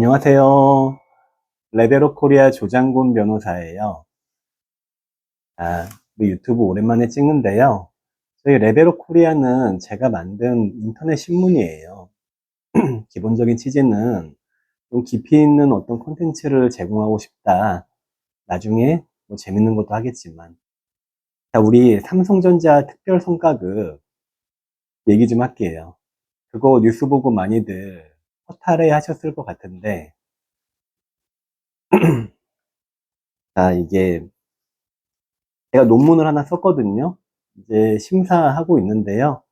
안녕하세요. 레벨업 코리아 조장군 변호사예요. 우리 유튜브 오랜만에 찍는데요. 저희 레벨업 코리아는 제가 만든 인터넷 신문이에요. 기본적인 취지는 좀 깊이 있는 어떤 콘텐츠를 제공하고 싶다. 나중에 뭐 재밌는 것도 하겠지만. 자, 우리 삼성전자 특별 성과급 얘기 좀 할게요. 그거 뉴스 보고 많이들 허탈해 하셨을 것 같은데, 자, 이게 제가 논문을 하나 썼거든요. 이제 심사하고 있는데요.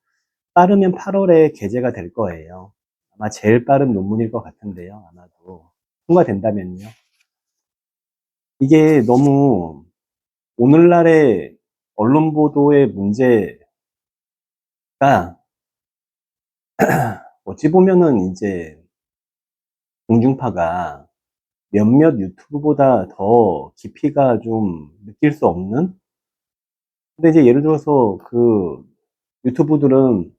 빠르면 8월에 게재가 될 거예요. 아마 제일 빠른 논문일 것 같은데요. 아마도 통과된다면요. 이게 너무 오늘날의 언론 보도의 문제가 어찌 보면은 이제 공중파가 몇몇 유튜브보다 더 깊이가 좀 느낄 수 없는? 근데 이제 예를 들어서 그 유튜브들은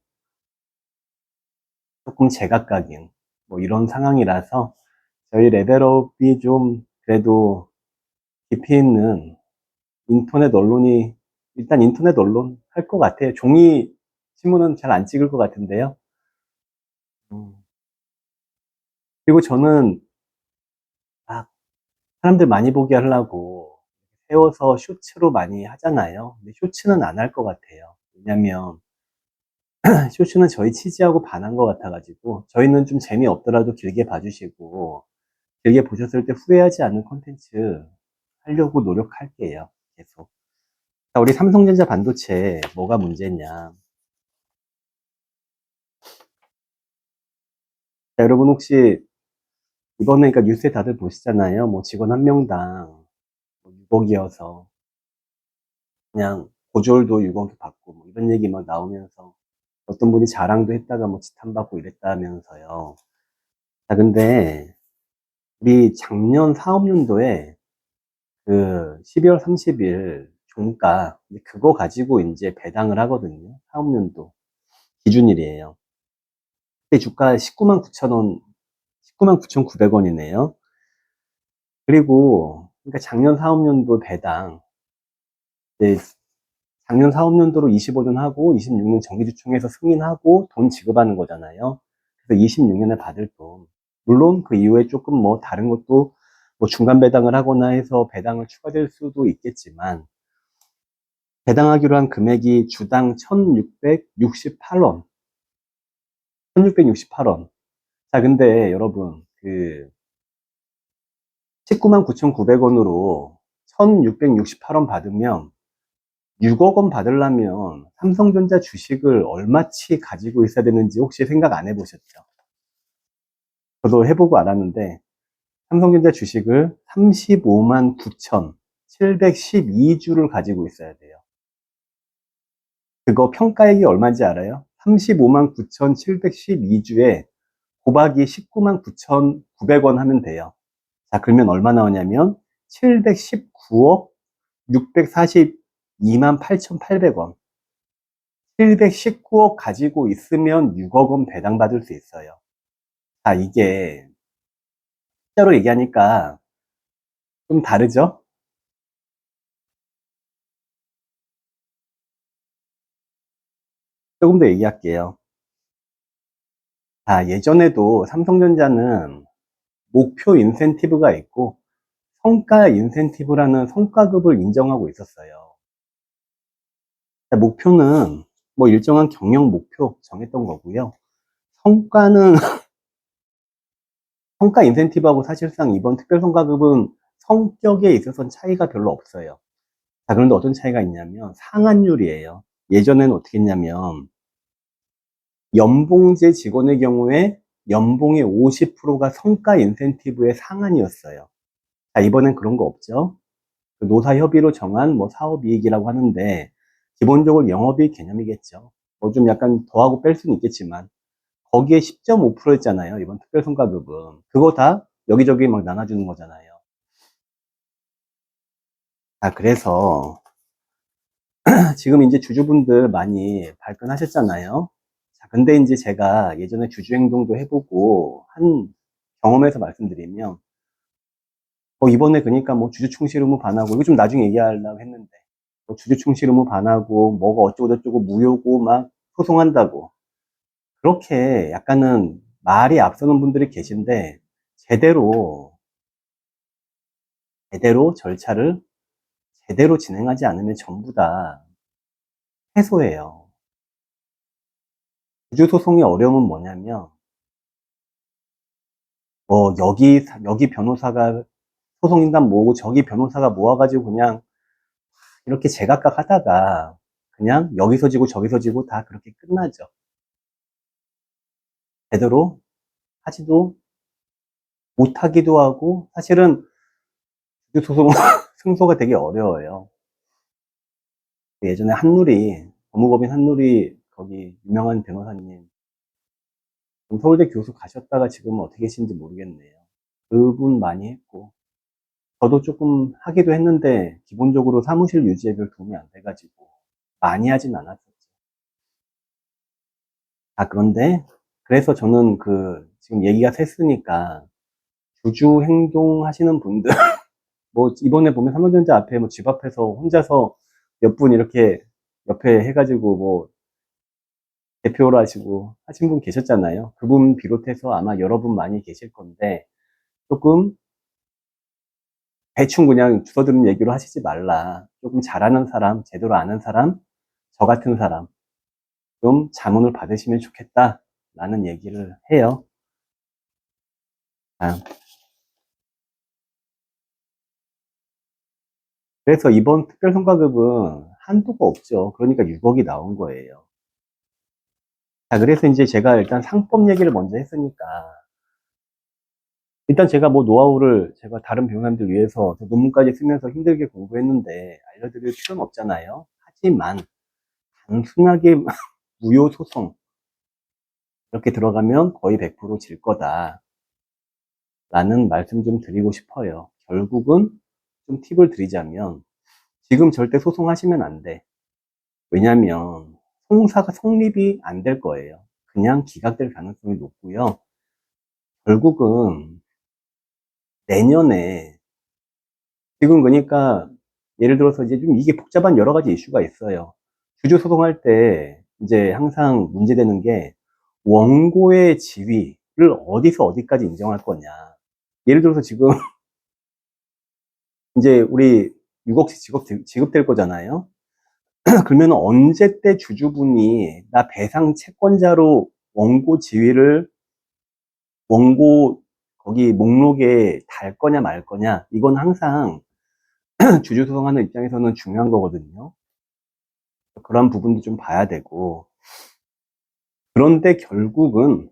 조금 제각각인 뭐 이런 상황이라서 저희 레벨업이 좀 그래도 깊이 있는 인터넷 언론이 일단 인터넷 언론 할 것 같아요. 종이 신문은 잘 안 찍을 것 같은데요. 음. 그리고 저는 막 사람들 많이 보게 하려고 세워서 쇼츠로 많이 하잖아요. 근데 쇼츠는 안 할 것 같아요. 왜냐면 쇼츠는 저희 취지하고 반한 것 같아가지고 저희는 좀 재미없더라도 길게 봐주시고 길게 보셨을 때 후회하지 않는 콘텐츠 하려고 노력할게요. 계속. 자, 우리 삼성전자 반도체 뭐가 문제냐. 자, 여러분 혹시 이번에 그러니까 뉴스에 다들 보시잖아요. 뭐 직원 한 명당 6억이어서 그냥 고졸도 6억이 받고 뭐 이런 얘기 막 나오면서 어떤 분이 자랑도 했다가 뭐 지탄받고 이랬다면서요. 자, 근데 우리 작년 사업연도에 그 12월 30일 종가 그거 가지고 이제 배당을 하거든요. 사업연도 기준일이에요. 그때 주가 19만 9천 원, 19만 9,900원이네요. 그리고 그러니까 작년 사업연도 배당 이제 작년 사업연도로 25년 하고 26년 정기주총에서 승인하고 돈 지급하는 거잖아요. 그래서 26년에 받을 돈. 물론 그 이후에 조금 뭐 다른 것도 뭐 중간 배당을 하거나 해서 배당을 추가될 수도 있겠지만 배당하기로 한 금액이 주당 1,668원. 1,668원. 자, 근데 여러분 그 19만 9,900원으로 1,668원 받으면 6억 원 받으려면 삼성전자 주식을 얼마치 가지고 있어야 되는지 혹시 생각 안 해보셨죠? 저도 해보고 알았는데 삼성전자 주식을 35만 9,712주를 가지고 있어야 돼요. 그거 평가액이 얼마인지 알아요? 35만 9,712주에 곱하기 19만 9,900원 하면 돼요. 자, 그러면 얼마 나오냐면 719억 642만 8,800원. 719억 가지고 있으면 6억 원 배당받을 수 있어요. 자, 이게 숫자로 얘기하니까 좀 다르죠? 조금 더 얘기할게요. 자, 예전에도 삼성전자는 목표 인센티브가 있고 성과 인센티브라는 성과급을 인정하고 있었어요. 자, 목표는 뭐 일정한 경영 목표 정했던 거고요. 성과는 성과 인센티브하고 사실상 이번 특별성과급은 성격에 있어서는 차이가 별로 없어요. 자, 그런데 어떤 차이가 있냐면 상한율이에요. 예전에는 어떻게 했냐면 연봉제 직원의 경우에 연봉의 50%가 성과 인센티브의 상한이었어요. 자, 이번엔 그런 거 없죠. 그 노사협의로 정한 뭐 사업이익이라고 하는데 기본적으로 영업이익 개념이겠죠. 뭐 좀 약간 더하고 뺄 수는 있겠지만 거기에 10.5%였잖아요. 이번 특별성과급은. 그거 다 여기저기 막 나눠주는 거잖아요. 자, 그래서 지금 이제 주주분들 많이 발끈하셨잖아요. 자, 근데 이제 제가 예전에 주주행동도 해보고 한 경험에서 말씀드리면, 이번에 그러니까 뭐 주주총실 의무 반하고, 이거 좀 나중에 얘기하려고 했는데, 주주총실 의무 반하고, 뭐가 어쩌고저쩌고 무효고 막 소송한다고. 그렇게 약간은 말이 앞서는 분들이 계신데, 제대로 절차를 제대로 진행하지 않으면 전부 다 해소해요. 주주소송의 어려움은 뭐냐면, 여기 변호사가 소송인단 모으고 저기 변호사가 모아가지고 그냥 이렇게 제각각 하다가 그냥 여기서 지고 저기서 지고 다 그렇게 끝나죠. 제대로 하지도 못하기도 하고, 사실은 주주소송 승소가 되게 어려워요. 예전에 법무법인 한누리 거기 유명한 변호사님, 서울대 교수 가셨다가 지금은 어떻게 계신지 모르겠네요. 그분 많이 했고, 저도 조금 하기도 했는데 기본적으로 사무실 유지에 별 도움이 안 돼가지고 많이 하진 않았었죠. 그런데 그래서 저는 지금 얘기가 샜으니까 주주 행동 하시는 분들 뭐 이번에 보면 삼성전자 앞에 뭐 집 앞에서 혼자서 몇 분 이렇게 옆에 해가지고 뭐 대표로 하시고 하신 분 계셨잖아요. 그분 비롯해서 아마 여러분 많이 계실 건데, 조금 대충 그냥 주워드는 얘기로 하시지 말라. 조금 잘하는 사람, 제대로 아는 사람, 저 같은 사람 좀 자문을 받으시면 좋겠다 라는 얘기를 해요. 아, 그래서 이번 특별성과급은 한도가 없죠. 그러니까 6억이 나온 거예요. 그래서 이제 제가 일단 상법 얘기를 먼저 했으니까, 일단 제가 뭐 노하우를 제가 다른 변호사님들 위해서 논문까지 쓰면서 힘들게 공부했는데 알려드릴 필요는 없잖아요. 하지만 단순하게 무효 소송 이렇게 들어가면 거의 100%질 거다 라는 말씀 좀 드리고 싶어요. 결국은 좀 팁을 드리자면, 지금 절대 소송하시면 안 돼. 왜냐면 송사가 성립이 안 될 거예요. 그냥 기각될 가능성이 높고요. 결국은 내년에, 지금 그러니까 예를 들어서 이제 좀 이게 복잡한 여러 가지 이슈가 있어요. 주주 소송할 때 이제 항상 문제되는 게 원고의 지위를 어디서 어디까지 인정할 거냐. 예를 들어서 지금 이제 우리 6억씩 지급될 거잖아요. 그러면 언제 때 주주분이 나 배상 채권자로 원고 지위를 원고 거기 목록에 달 거냐 말 거냐, 이건 항상 주주 소송하는 입장에서는 중요한 거거든요. 그런 부분도 좀 봐야 되고, 그런데 결국은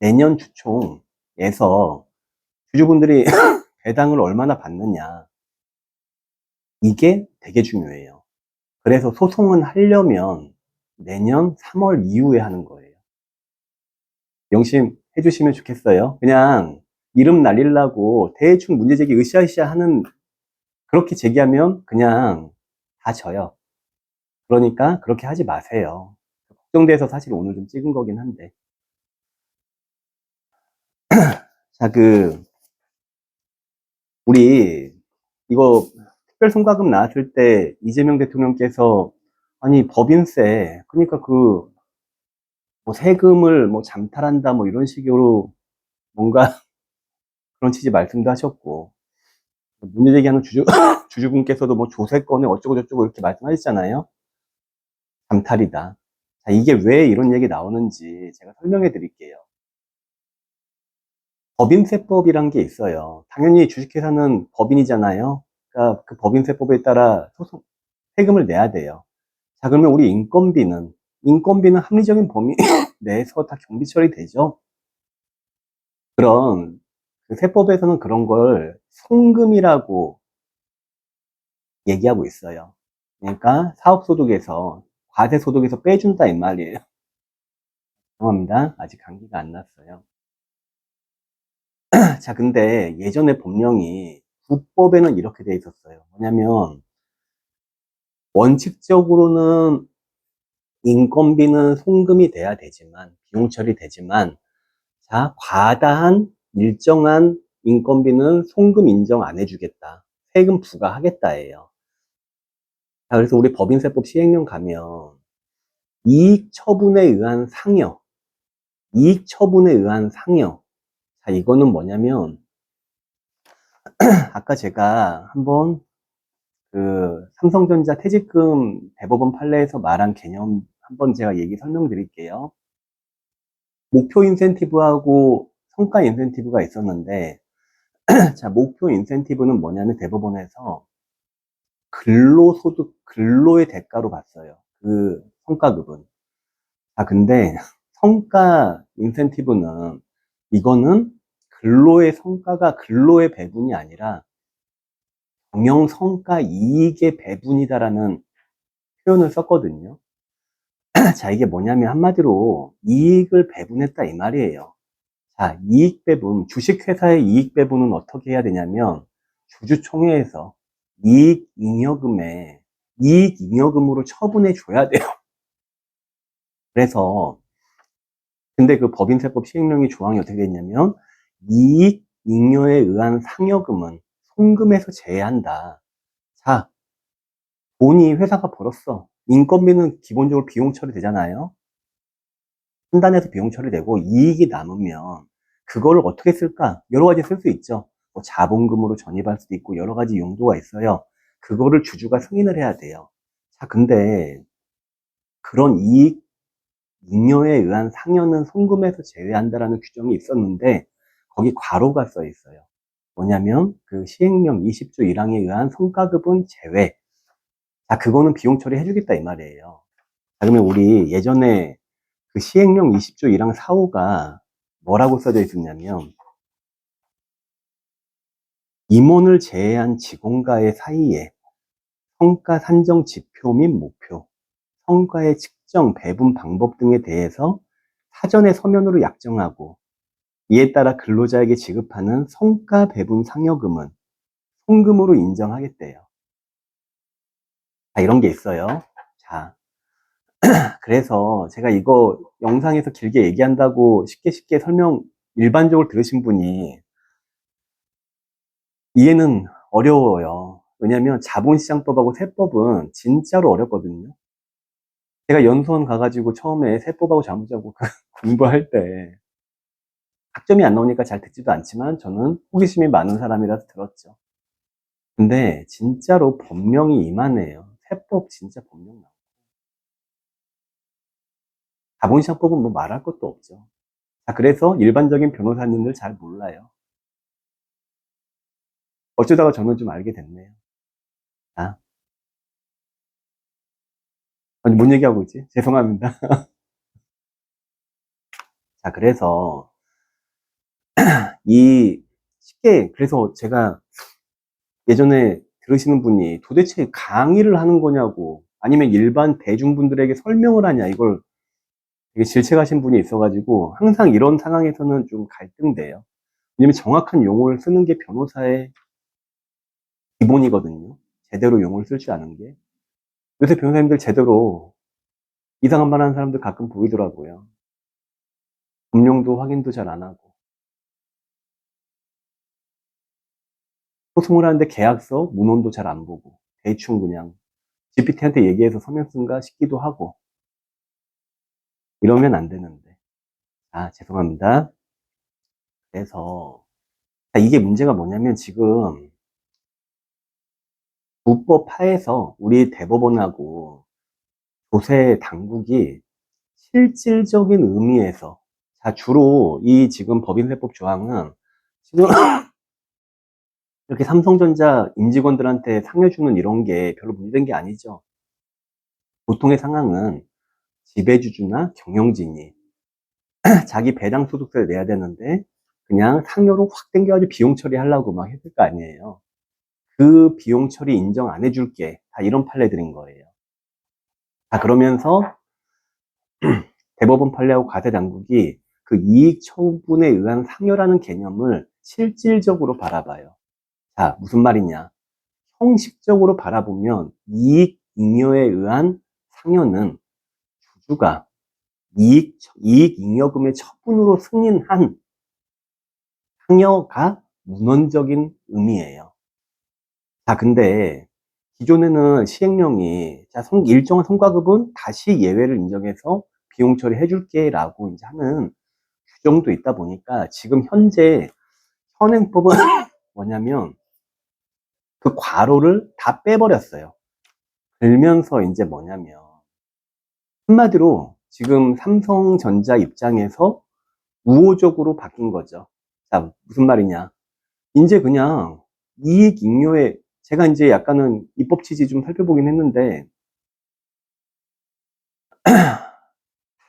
내년 주총에서 주주분들이 배당을 얼마나 받느냐, 이게 되게 중요해요. 그래서 소송은 하려면 내년 3월 이후에 하는 거예요. 명심해 주시면 좋겠어요. 그냥 이름 날리려고 대충 문제제기 으쌰으쌰 하는, 그렇게 제기하면 그냥 다 져요. 그러니까 그렇게 하지 마세요. 걱정돼서 사실 오늘 좀 찍은 거긴 한데. 자, 우리 이거 특별성과급 나왔을 때 이재명 대통령께서, 아니 법인세 그러니까 뭐 세금을 뭐 잠탈한다 뭐 이런 식으로 뭔가 그런 취지 말씀도 하셨고, 문제 제기하는 주주분께서도 뭐 조세권에 어쩌고저쩌고 이렇게 말씀하셨잖아요. 잠탈이다. 자, 이게 왜 이런 얘기 나오는지 제가 설명해 드릴게요. 법인세법이란 게 있어요. 당연히 주식회사는 법인이잖아요. 그러니까 그 법인세법에 따라 세금을 내야 돼요. 자, 그러면 우리 인건비는 합리적인 범위 내에서 다 경비 처리되죠. 그런 세법에서는 그런 걸 송금이라고 얘기하고 있어요. 그러니까 사업소득에서, 과세소득에서 빼준다 이 말이에요. 죄송합니다. 아직 감기가 안 났어요. 자, 근데 예전에 법령이 국법에는 이렇게 돼 있었어요. 뭐냐면 원칙적으로는 인건비는 송금이 돼야 되지만, 비용 처리되지만, 자, 과다한 일정한 인건비는 송금 인정 안 해주겠다. 세금 부과하겠다예요. 자, 그래서 우리 법인세법 시행령 가면 이익 처분에 의한 상여, 이익 처분에 의한 상여. 자, 이거는 뭐냐면 아까 제가 한번 그 삼성전자 퇴직금 대법원 판례에서 말한 개념 한번 제가 얘기 설명드릴게요. 목표 인센티브하고 성과 인센티브가 있었는데 자, 목표 인센티브는 뭐냐면 대법원에서 근로소득, 근로의 대가로 봤어요. 그 성과급은. 아, 근데 성과 인센티브는 이거는 근로의 성과가 근로의 배분이 아니라 경영 성과 이익의 배분이다라는 표현을 썼거든요. 자, 이게 뭐냐면 한마디로 이익을 배분했다 이 말이에요. 자, 이익 배분, 주식회사의 이익 배분은 어떻게 해야 되냐면 주주총회에서 이익 잉여금으로 처분해 줘야 돼요. 그래서 근데 그 법인세법 시행령의 조항이 어떻게 됐냐면 이익 잉여에 의한 상여금은 송금에서 제외한다. 자, 돈이 회사가 벌었어. 인건비는 기본적으로 비용 처리되잖아요. 판단해서 비용 처리되고 이익이 남으면 그거를 어떻게 쓸까? 여러 가지 쓸 수 있죠. 뭐 자본금으로 전입할 수도 있고 여러 가지 용도가 있어요. 그거를 주주가 승인을 해야 돼요. 자, 근데 그런 이익 잉여에 의한 상여는 송금에서 제외한다라는 규정이 있었는데 거기 괄호가 써 있어요. 뭐냐면 그 시행령 20조 1항에 의한 성과급은 제외. 자, 그거는 비용 처리 해주겠다 이 말이에요. 자, 그러면 우리 예전에 그 시행령 20조 1항 4호가 뭐라고 써져 있었냐면 임원을 제외한 직원과의 사이에 성과 산정 지표 및 목표, 성과의 측정, 배분 방법 등에 대해서 사전에 서면으로 약정하고 이에 따라 근로자에게 지급하는 성과 배분 상여금은 송금으로 인정하겠대요. 자, 이런 게 있어요. 자, 그래서 제가 이거 영상에서 길게 얘기한다고 쉽게 설명 일반적으로 들으신 분이 이해는 어려워요. 왜냐면 자본시장법하고 세법은 진짜로 어렵거든요. 제가 연수원 가가지고 처음에 세법하고 자본시장법 공부할 때 학점이 안 나오니까 잘 듣지도 않지만 저는 호기심이 많은 사람이라서 들었죠. 근데 진짜로 법령이 이만해요. 세법 진짜 법령 나와요. 자본시장법은 뭐 말할 것도 없죠. 자, 그래서 일반적인 변호사님들 잘 몰라요. 어쩌다가 저는 좀 알게 됐네요. 자, 아니, 뭔 얘기하고 있지? 죄송합니다. 자, 그래서 그래서 제가 예전에 들으시는 분이 도대체 강의를 하는 거냐고 아니면 일반 대중분들에게 설명을 하냐 이걸 되게 질책하신 분이 있어가지고 항상 이런 상황에서는 좀 갈등돼요. 왜냐면 정확한 용어를 쓰는 게 변호사의 기본이거든요. 제대로 용어를 쓸 줄 아는 게. 요새 변호사님들 제대로 이상한 말 하는 사람들 가끔 보이더라고요. 법령도 확인도 잘 안 하고. 소송을 하는데 계약서, 문헌도 잘 안 보고. 대충 그냥 GPT한테 얘기해서 서면 쓴가 싶기도 하고. 이러면 안 되는데. 아, 죄송합니다. 그래서 이게 문제가 뭐냐면 지금 불법 하에서 우리 대법원하고 조세 당국이 실질적인 의미에서 자 주로 이 지금 법인세법 조항은 지금 이렇게 삼성전자 임직원들한테 상여 주는 이런 게 별로 문제된 게 아니죠. 보통의 상황은 지배주주나 경영진이 자기 배당 소득세를 내야 되는데 그냥 상여로 확 땡겨가지고 비용 처리하려고 막 했을 거 아니에요. 그 비용 처리 인정 안 해줄게. 다 이런 판례들인 거예요. 자, 그러면서 대법원 판례하고 과세당국이 그 이익 처분에 의한 상여라는 개념을 실질적으로 바라봐요. 자, 무슨 말이냐. 형식적으로 바라보면 이익 잉여에 의한 상여는 주주가 이익잉여금의 처분으로 승인한 상여가 문헌적인 의미예요. 자, 근데 기존에는 시행령이 일정한 성과급은 다시 예외를 인정해서 비용 처리해 줄게라고 이제 하는 규정도 있다 보니까 지금 현재 현행법은 뭐냐면 그 과로를 다 빼버렸어요. 그러면서 이제 뭐냐면 한마디로 지금 삼성전자 입장에서 우호적으로 바뀐 거죠. 자, 무슨 말이냐? 이제 그냥 이익 잉여에 제가 이제 약간은 입법 취지 좀 살펴보긴 했는데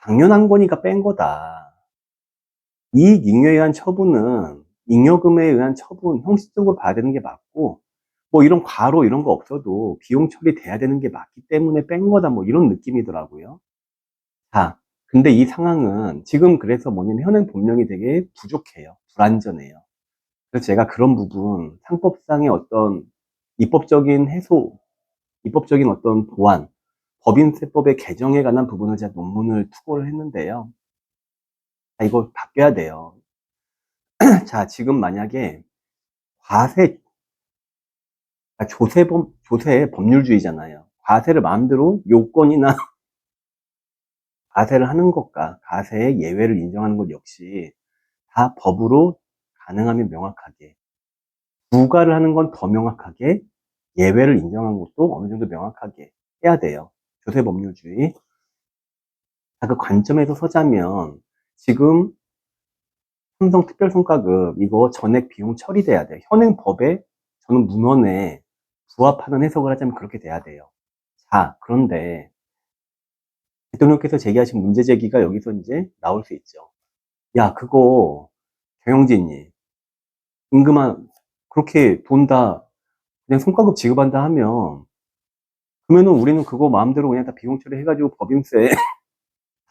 당연한 거니까 뺀 거다. 이익 잉여에 의한 처분은 잉여금에 의한 처분 형식적으로 봐야 되는 게 맞고 뭐 이런 과로 이런 거 없어도 비용 처리돼야 되는 게 맞기 때문에 뺀 거다 뭐 이런 느낌이더라고요. 자, 근데 이 상황은 지금 그래서 뭐냐면 현행 법령이 되게 부족해요. 불완전해요. 그래서 제가 그런 부분 상법상의 어떤 입법적인 해소, 입법적인 어떤 보완, 법인세법의 개정에 관한 부분을 제가 논문을 투고를 했는데요. 자, 이거 바뀌어야 돼요. 자, 지금 만약에 과세, 조세 법률주의잖아요. 과세를 마음대로 요건이나 과세를 하는 것과 과세의 예외를 인정하는 것 역시 다 법으로 가능하면 명확하게, 부과를 하는 건 더 명확하게, 예외를 인정한 것도 어느 정도 명확하게 해야 돼요. 조세법률주의. 자, 그 관점에서 서자면 지금 삼성 특별성과급 이거 전액 비용 처리돼야 돼요. 현행 법에 저는 문헌에 부합하는 해석을 하자면 그렇게 돼야 돼요. 자, 그런데 대통령께서 제기하신 문제 제기가 여기서 이제 나올 수 있죠. 야, 그거 경영진이 임금한 그렇게 돈 다 그냥 성과급 지급한다 하면 그러면은 우리는 그거 마음대로 그냥 다 비용 처리해가지고 법인세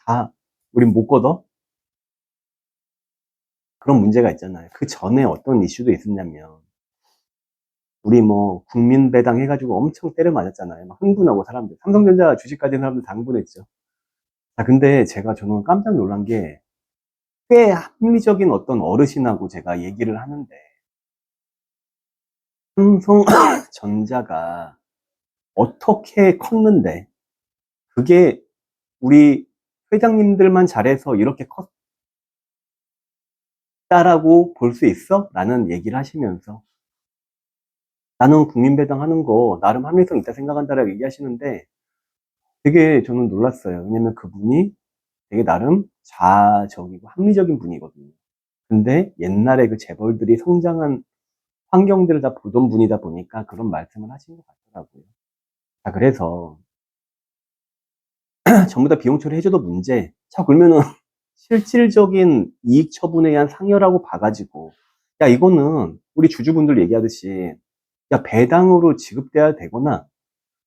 다 우린 못 걷어? 그런 문제가 있잖아요. 그 전에 어떤 이슈도 있었냐면 우리 뭐 국민배당 해가지고 엄청 때려 맞았잖아요. 막 흥분하고 사람들. 삼성전자 주식 가진 사람들 다 흥분했죠. 자, 근데 저는 깜짝 놀란 게 꽤 합리적인 어떤 어르신하고 제가 얘기를 하는데 삼성전자가 어떻게 컸는데 그게 우리 회장님들만 잘해서 이렇게 컸다라고 볼 수 있어? 라는 얘기를 하시면서 나는 국민배당 하는 거 나름 합리성 있다 생각한다라고 얘기하시는데 되게 저는 놀랐어요. 왜냐면 그분이 되게 나름 자적이고 합리적인 분이거든요. 근데 옛날에 그 재벌들이 성장한 환경들을 다 보던 분이다 보니까 그런 말씀을 하신 것 같더라고요. 자, 그래서 전부 다 비용 처리해줘도 문제. 자, 그러면은 실질적인 이익 처분에 의한 상여라고 봐가지고 야, 이거는 우리 주주분들 얘기하듯이 야, 배당으로 지급돼야 되거나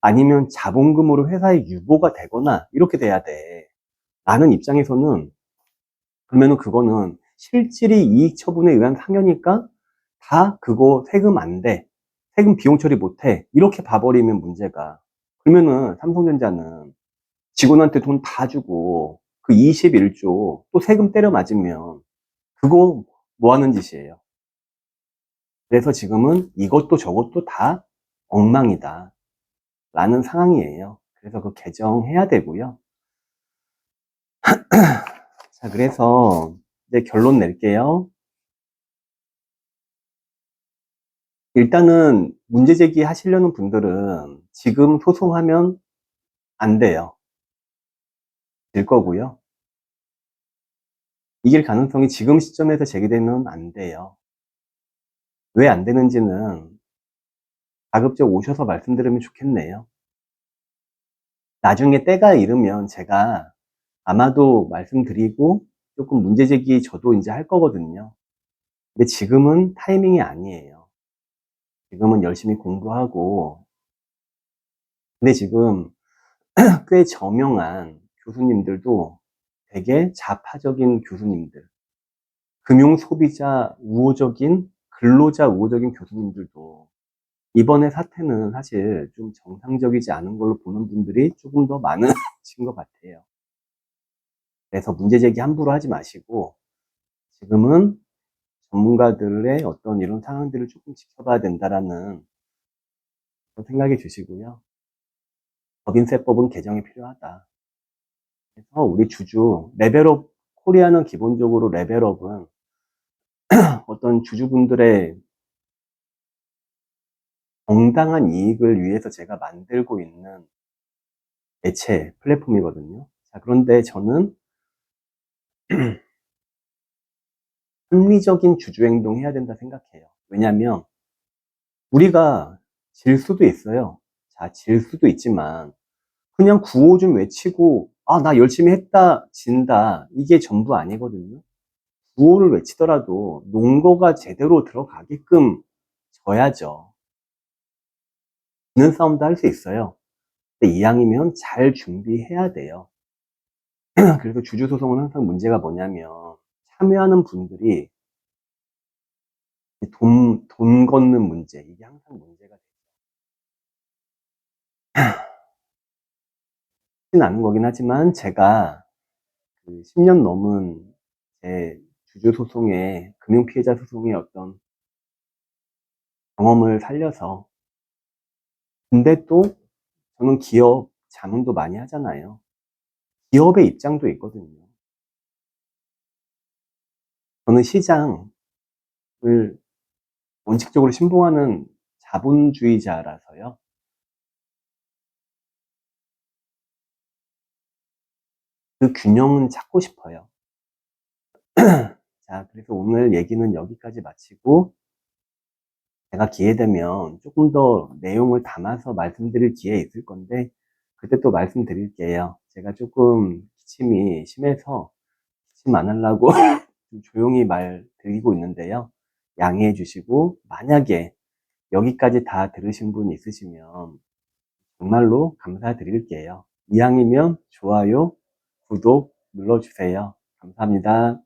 아니면 자본금으로 회사에 유보가 되거나 이렇게 돼야 돼. 라는 입장에서는 그러면은 그거는 실질이 이익 처분에 의한 상여니까 다 그거 세금 안 돼. 세금 비용 처리 못 해. 이렇게 봐버리면 문제가. 그러면은 삼성전자는 직원한테 돈 다 주고 그 21조 또 세금 때려 맞으면 그거 뭐 하는 짓이에요. 그래서 지금은 이것도 저것도 다 엉망이다. 라는 상황이에요. 그래서 그 개정해야 되고요. 자, 그래서 이제 결론 낼게요. 일단은 문제 제기하시려는 분들은 지금 소송하면 안 돼요. 될 거고요. 이길 가능성이 지금 시점에서 제기되면 안 돼요. 왜 안 되는지는 가급적 오셔서 말씀드리면 좋겠네요. 나중에 때가 이르면 제가 아마도 말씀드리고 조금 문제 제기 저도 이제 할 거거든요. 근데 지금은 타이밍이 아니에요. 지금은 열심히 공부하고 근데 지금 꽤 저명한 교수님들도 되게 좌파적인 교수님들, 금융 소비자 우호적인, 근로자 우호적인 교수님들도 이번에 사태는 사실 좀 정상적이지 않은 걸로 보는 분들이 조금 더 많으신 것 같아요. 그래서 문제 제기 함부로 하지 마시고, 지금은 전문가들의 어떤 이런 상황들을 조금 지켜봐야 된다라는 그런 생각이 드시고요. 법인세법은 개정이 필요하다. 그래서 우리 주주, 레벨업, 코리아는 기본적으로 레벨업은 어떤 주주분들의 정당한 이익을 위해서 제가 만들고 있는 매체, 플랫폼이거든요. 자, 그런데 저는 합리적인 주주 행동 해야 된다 생각해요. 왜냐면 우리가 질 수도 있어요. 자, 질 수도 있지만 그냥 구호 좀 외치고 아, 나 열심히 했다, 진다. 이게 전부 아니거든요. 구호를 외치더라도 농거가 제대로 들어가게끔 져야죠. 지는 싸움도 할 수 있어요. 근데 이왕이면 잘 준비해야 돼요. 그래서 주주소송은 항상 문제가 뭐냐면 참여하는 분들이 돈 걷는 문제, 이게 항상 문제가 되진 않은 거긴 하지만 제가 그 10년 넘은 제 주주소송의, 금융피해자 소송의 어떤 경험을 살려서, 근데 또 저는 기업 자문도 많이 하잖아요. 기업의 입장도 있거든요. 저는 시장을 원칙적으로 신봉하는 자본주의자라서요. 그 균형은 찾고 싶어요. 자, 그래서 오늘 얘기는 여기까지 마치고 제가 기회 되면 조금 더 내용을 담아서 말씀드릴 기회 있을 건데 그때 또 말씀드릴게요. 제가 조금 기침이 심해서 기침 안 하려고 좀 조용히 말 드리고 있는데요. 양해해 주시고 만약에 여기까지 다 들으신 분 있으시면 정말로 감사드릴게요. 이왕이면 좋아요, 구독 눌러주세요. 감사합니다.